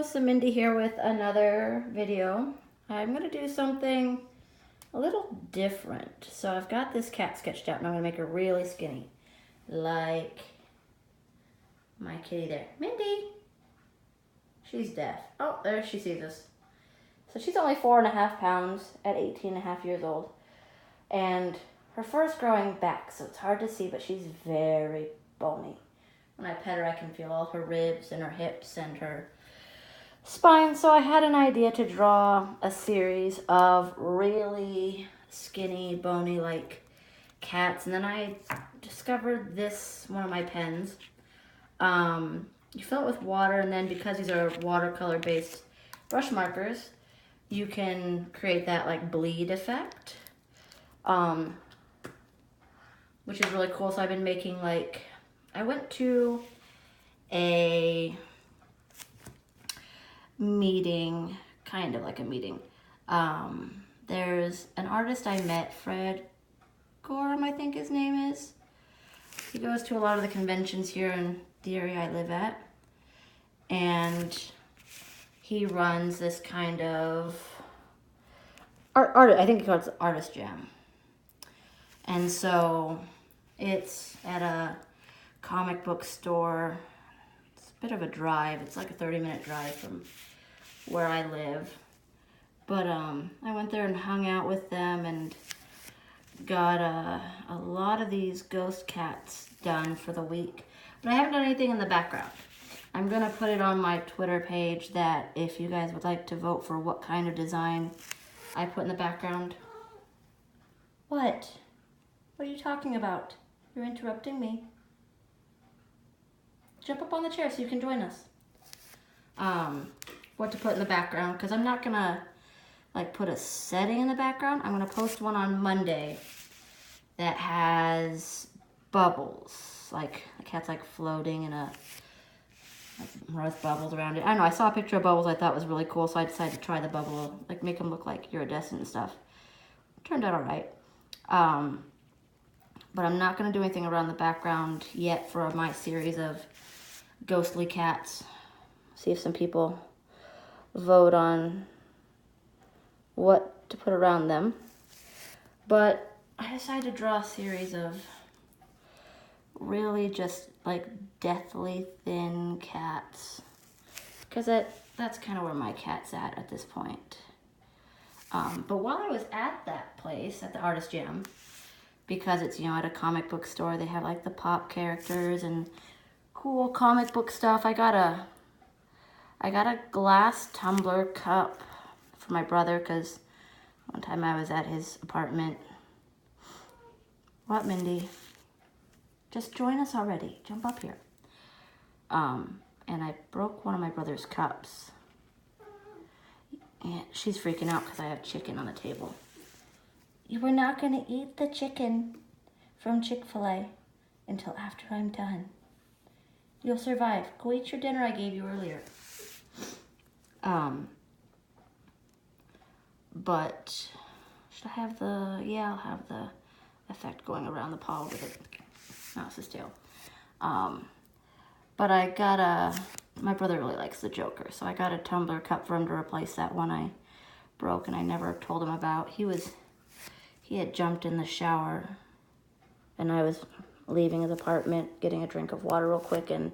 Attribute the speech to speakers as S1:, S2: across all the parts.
S1: Hello, Mindy here with another video. I'm going to do something a little different. So I've got this cat sketched out and I'm going to make her really skinny. Like my kitty there. Mindy! She's deaf. Oh, there she sees us. So she's only 4.5 pounds at 18.5 years old. And her fur's growing back, so it's hard to see, but she's very bony. When I pet her, I can feel all her ribs and her hips and her spine. So I had an idea to draw a series of really skinny, bony like cats. And then I discovered this, one of my pens. You fill it with water, and then because these are watercolor based brush markers, you can create that like bleed effect, which is really cool. So I've been making like, I went to a meeting, kind of like a meeting. There's an artist I met, Fred Gorham, I think his name is. He goes to a lot of the conventions here in the area I live at. And he runs this kind of art, I think he calls it Artist Jam. And so it's at a comic book store. It's a bit of a drive. It's like a 30-minute drive from where I live. But I went there and hung out with them and got a lot of these ghost cats done for the week. But I haven't done anything in the background. I'm going to put it on my Twitter page that if you guys would like to vote for what kind of design I put in the background. What? What are you talking about? You're interrupting me. Jump up on the chair so you can join us. What to put in the background, because I'm not going to like put a setting in the background. I'm going to post one on Monday that has bubbles. Like the cat's like floating in a, like, with bubbles around it. I don't know, I saw a picture of bubbles I thought was really cool, so I decided to try the bubble, like make them look like iridescent and stuff. Turned out all right. But I'm not going to do anything around the background yet for my series of ghostly cats. See if some people vote on what to put around them. But I decided to draw a series of really just like deathly thin cats, because that's kind of where my cat's at this point. But while I was at that place, at the Artist Jam, because it's, you know, at a comic book store, they have like the pop characters and cool comic book stuff. I got a glass tumbler cup for my brother, because one time I was at his apartment. What, Mindy? Just join us already. Jump up here. And I broke one of my brother's cups. And she's freaking out because I have chicken on the table. You were not going to eat the chicken from Chick-fil-A until after I'm done. You'll survive. Go eat your dinner I gave you earlier. But should I have the, yeah, I'll have the effect going around the paw with it. Mouse his tail. But I got my brother really likes the Joker, so I got a tumbler cup for him to replace that one I broke and I never told him about. He had jumped in the shower and I was leaving his apartment, getting a drink of water real quick, and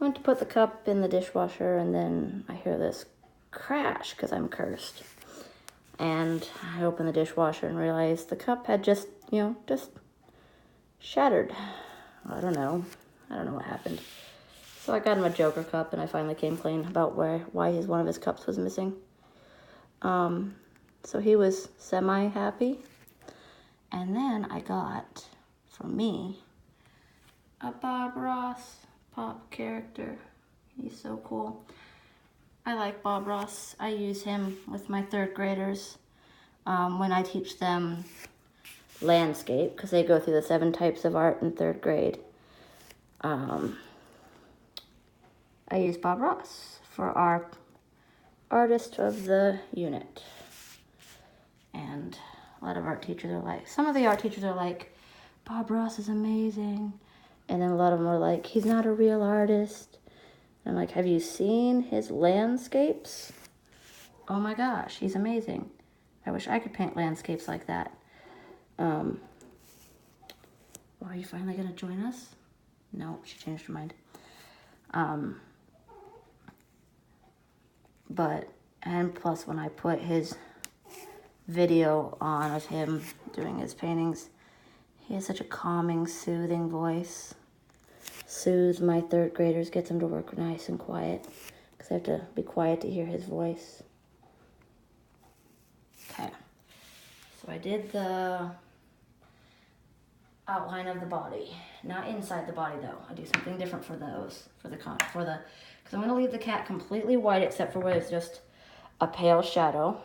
S1: I went to put the cup in the dishwasher, and then I hear this crash because I'm cursed. And I opened the dishwasher and realized the cup had just shattered. I don't know what happened. So I got him a Joker cup, and I finally came clean about why one of his cups was missing. So he was semi-happy. And then I got, for me, a Bob Ross pop character. He's so cool. I like Bob Ross. I use him with my 3rd graders when I teach them landscape, because they go through the 7 types of art in 3rd grade. I use Bob Ross for our artist of the unit. And a lot of art teachers are like, some of the art teachers are like, Bob Ross is amazing. And then a lot of them are like, he's not a real artist. I'm like, have you seen his landscapes? Oh my gosh, he's amazing. I wish I could paint landscapes like that. Well, are you finally gonna join us? No, she changed her mind. And plus when I put his video on of him doing his paintings, he has such a calming, soothing voice. Soothes my third graders, gets them to work nice and quiet, because I have to be quiet to hear his voice. Okay, so I did the outline of the body. Not inside the body though. I do something different for those, because I'm gonna leave the cat completely white except for where it's just a pale shadow.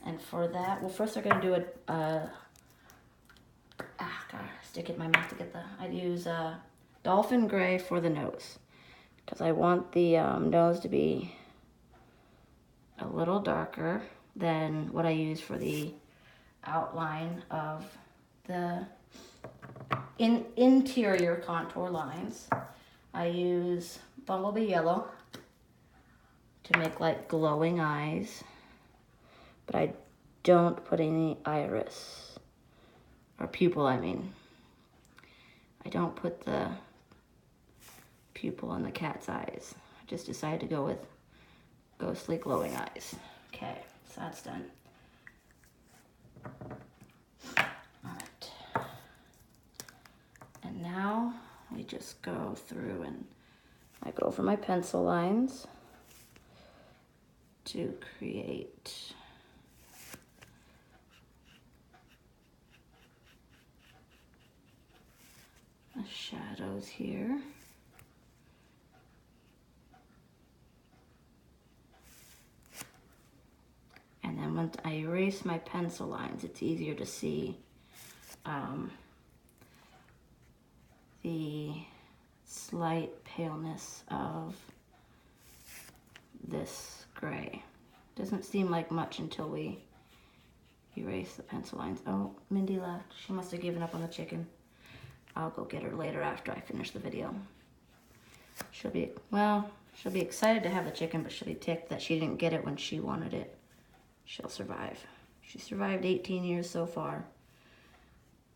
S1: And for that, well, first I'm gonna do gotta stick it in my mouth to get I'd use dolphin gray for the nose, because I want the nose to be a little darker than what I use for the outline of the interior contour lines. I use Bumblebee Yellow to make like glowing eyes, but I don't put any iris, or pupil I mean. I don't put the pupil in the cat's eyes. I just decided to go with ghostly glowing eyes. Okay, so that's done. Alright. And now we just go through and I go over my pencil lines to create the shadows here. And then once I erase my pencil lines, it's easier to see the slight paleness of this gray. Doesn't seem like much until we erase the pencil lines. Oh, Mindy left. She must have given up on the chicken. I'll go get her later after I finish the video. She'll be excited to have the chicken, but she'll be ticked that she didn't get it when she wanted it. She'll survive. She survived 18 years so far.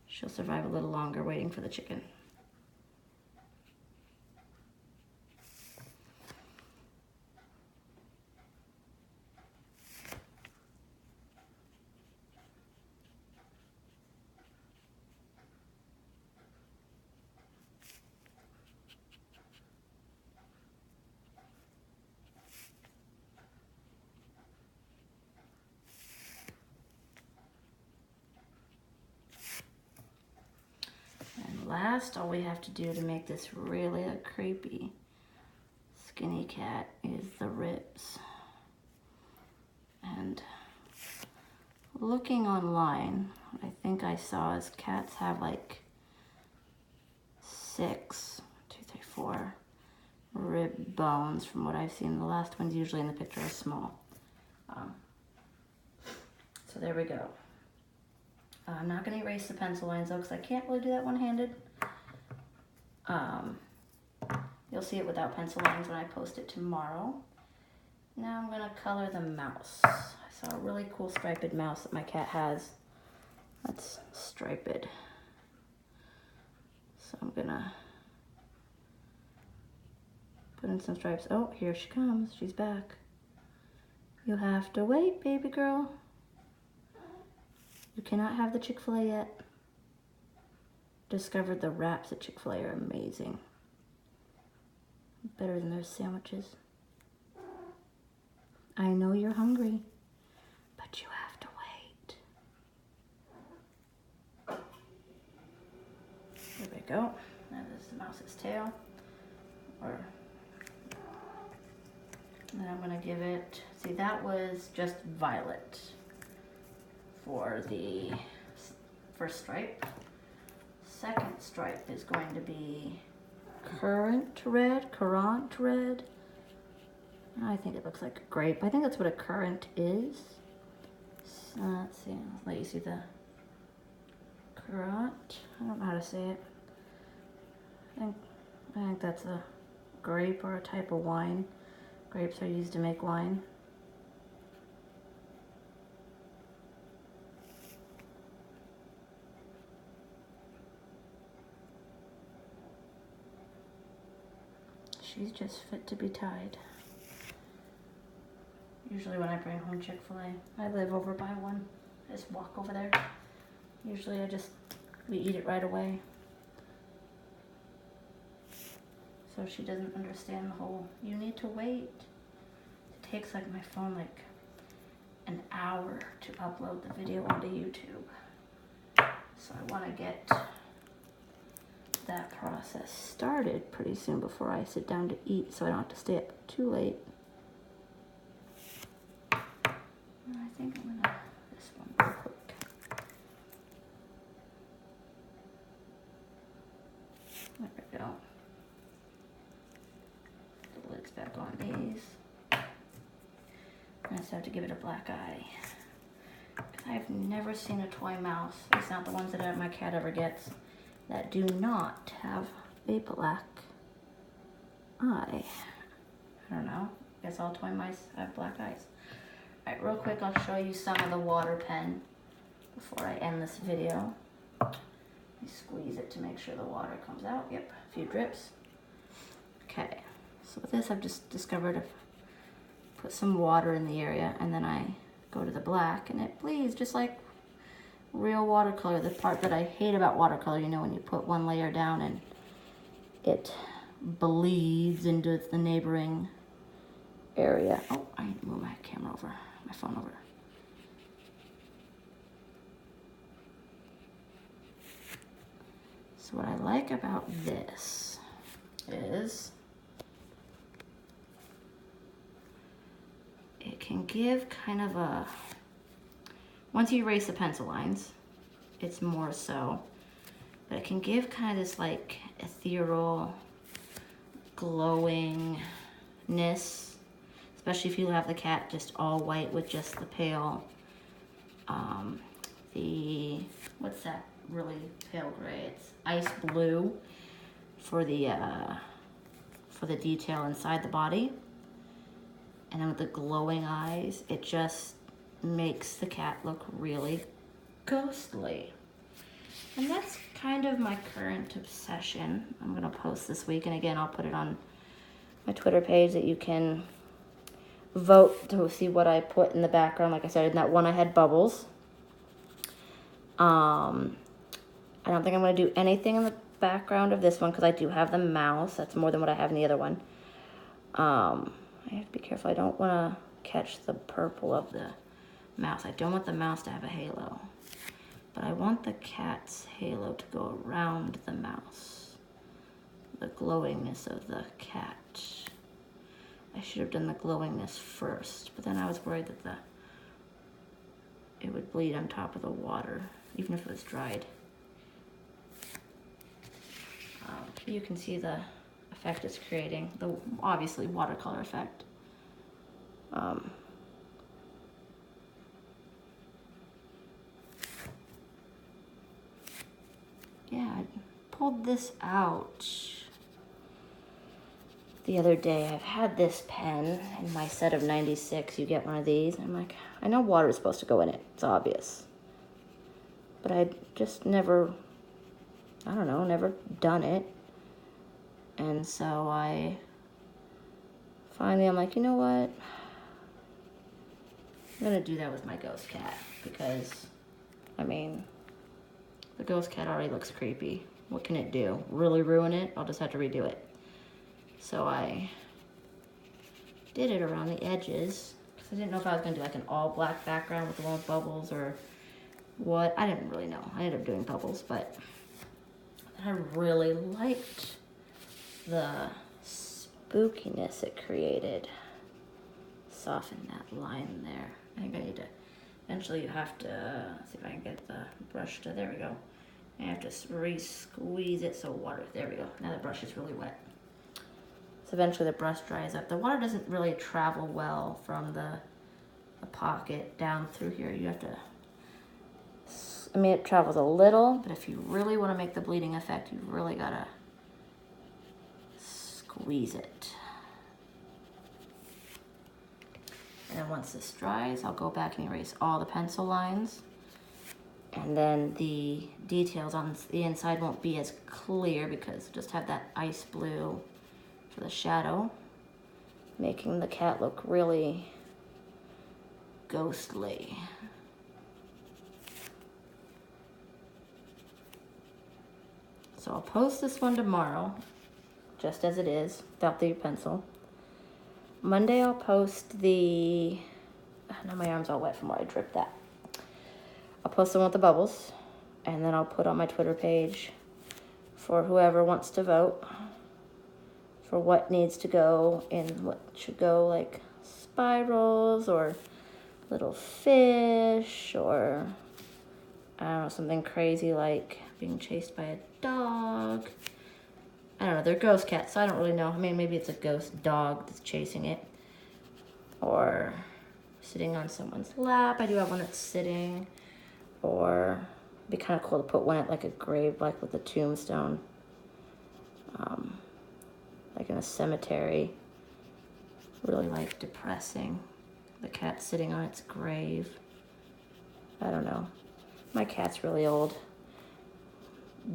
S1: She'll survive a little longer waiting for the chicken. Last, all we have to do to make this really a creepy skinny cat is the ribs. And looking online, I think I saw is cats have like 6, 2, 3, 4 rib bones from what I've seen. The last one's usually in the picture are small. So there we go. I'm not going to erase the pencil lines though, because I can't really do that one-handed. You'll see it without pencil lines when I post it tomorrow. Now I'm going to color the mouse. I saw a really cool striped mouse that my cat has. That's striped. So I'm going to put in some stripes. Oh, here she comes. She's back. You'll have to wait, baby girl. You cannot have the Chick-fil-A yet. Discovered the wraps at Chick-fil-A are amazing. Better than their sandwiches. I know you're hungry, but you have to wait. There we go. Now this is the mouse's tail. And then I'm gonna give it, see that was just violet for the first stripe. Second stripe is going to be currant red. I think it looks like a grape. I think that's what a currant is. So let's see, I'll let you see the currant. I don't know how to say it. I think that's a grape or a type of wine. Grapes are used to make wine. She's just fit to be tied. Usually when I bring home Chick-fil-A, I live over by one. I just walk over there. Usually we eat it right away. So she doesn't understand the whole, you need to wait. It takes like my phone like an hour to upload the video onto YouTube. So I want to get that process started pretty soon before I sit down to eat, so I don't have to stay up too late. I think I'm gonna this one real quick. There we go. The lid's back on these. I just have to give it a black eye. I've never seen a toy mouse, it's not the ones that my cat ever gets, that do not have a black eye. I don't know. I guess all toy mice have black eyes. Alright, real quick, I'll show you some of the water pen before I end this video. You squeeze it to make sure the water comes out. Yep, a few drips. Okay, so with this I've just discovered I've put some water in the area and then I go to the black and it bleeds just like real watercolor. The part that I hate about watercolor, you know, when you put one layer down and it bleeds into the neighboring area. Oh, I need to move my camera over, my phone over. So what I like about this is it can give kind of a, once you erase the pencil lines, it's more so, but it can give kind of this like ethereal glowingness, especially if you have the cat just all white with just the pale, what's that really pale gray? It's ice blue for the detail inside the body. And then with the glowing eyes, it just makes the cat look really ghostly. And that's kind of my current obsession. I'm gonna post this week, and again, I'll put it on my Twitter page that you can vote to see what I put in the background. Like I said, in that one I had bubbles. I don't think I'm gonna do anything in the background of this one because I do have the mouse. That's more than what I have in the other one. I have to be careful. I don't want to catch the purple of the mouse. I don't want the mouse to have a halo. But I want the cat's halo to go around the mouse. The glowingness of the cat. I should have done the glowingness first, but then I was worried that it would bleed on top of the water, even if it was dried. You can see the effect it's creating, the obviously watercolor effect. Yeah, I pulled this out the other day. I've had this pen in my set of 96. You get one of these, and I'm like, I know water is supposed to go in it. It's obvious. But I just never, I don't know, never done it. And so I'm like, you know what? I'm gonna do that with my ghost cat because, I mean, the ghost cat already looks creepy. What can it do? Really ruin it? I'll just have to redo it. So I did it around the edges because I didn't know if I was gonna do like an all black background with the one with bubbles or what. I didn't really know. I ended up doing bubbles, but I really liked the spookiness it created. Soften that line there. I think I need to, eventually you have to, see if I can get the brush to, there we go. I have to re-squeeze it so water, there we go. Now the brush is really wet. So eventually the brush dries up. The water doesn't really travel well from the pocket down through here. You have to, I mean, it travels a little, but if you really want to make the bleeding effect, you really gotta squeeze it. And then once this dries, I'll go back and erase all the pencil lines. And then the details on the inside won't be as clear because just have that ice blue for the shadow, making the cat look really ghostly. So I'll post this one tomorrow, just as it is, without the pencil. Monday I'll post the, now my arm's all wet from where I dripped that. I'll post the one with the bubbles, and then I'll put on my Twitter page for whoever wants to vote for what needs to go in, what should go, like spirals or little fish, or I don't know, something crazy like being chased by a dog. I don't know, they're ghost cats, so I don't really know. I mean, maybe it's a ghost dog that's chasing it. Or sitting on someone's lap. I do have one that's sitting. Or it'd be kind of cool to put one at like a grave, like with a tombstone. Like in a cemetery. Really like depressing. The cat sitting on its grave. I don't know. My cat's really old.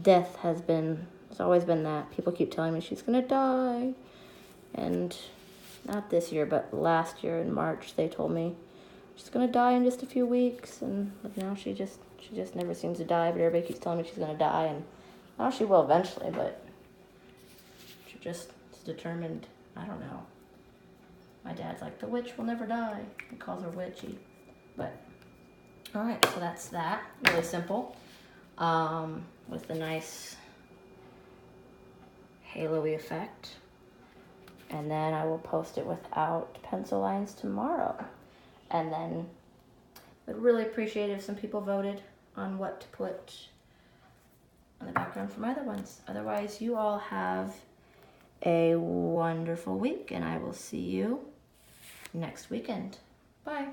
S1: Death it's always been that. People keep telling me she's gonna die. And not this year, but last year in March, they told me she's gonna die in just a few weeks. And you know, she just never seems to die, but everybody keeps telling me she's gonna die, and I know she will eventually, but she just is determined. I don't know. My dad's like, the witch will never die. He calls her witchy. But all right, so that's that. Really simple. With the nice halo-y effect. And then I will post it without pencil lines tomorrow. And then I'd really appreciate it if some people voted on what to put on the background for my other ones. Otherwise, you all have a wonderful week, and I will see you next weekend. Bye.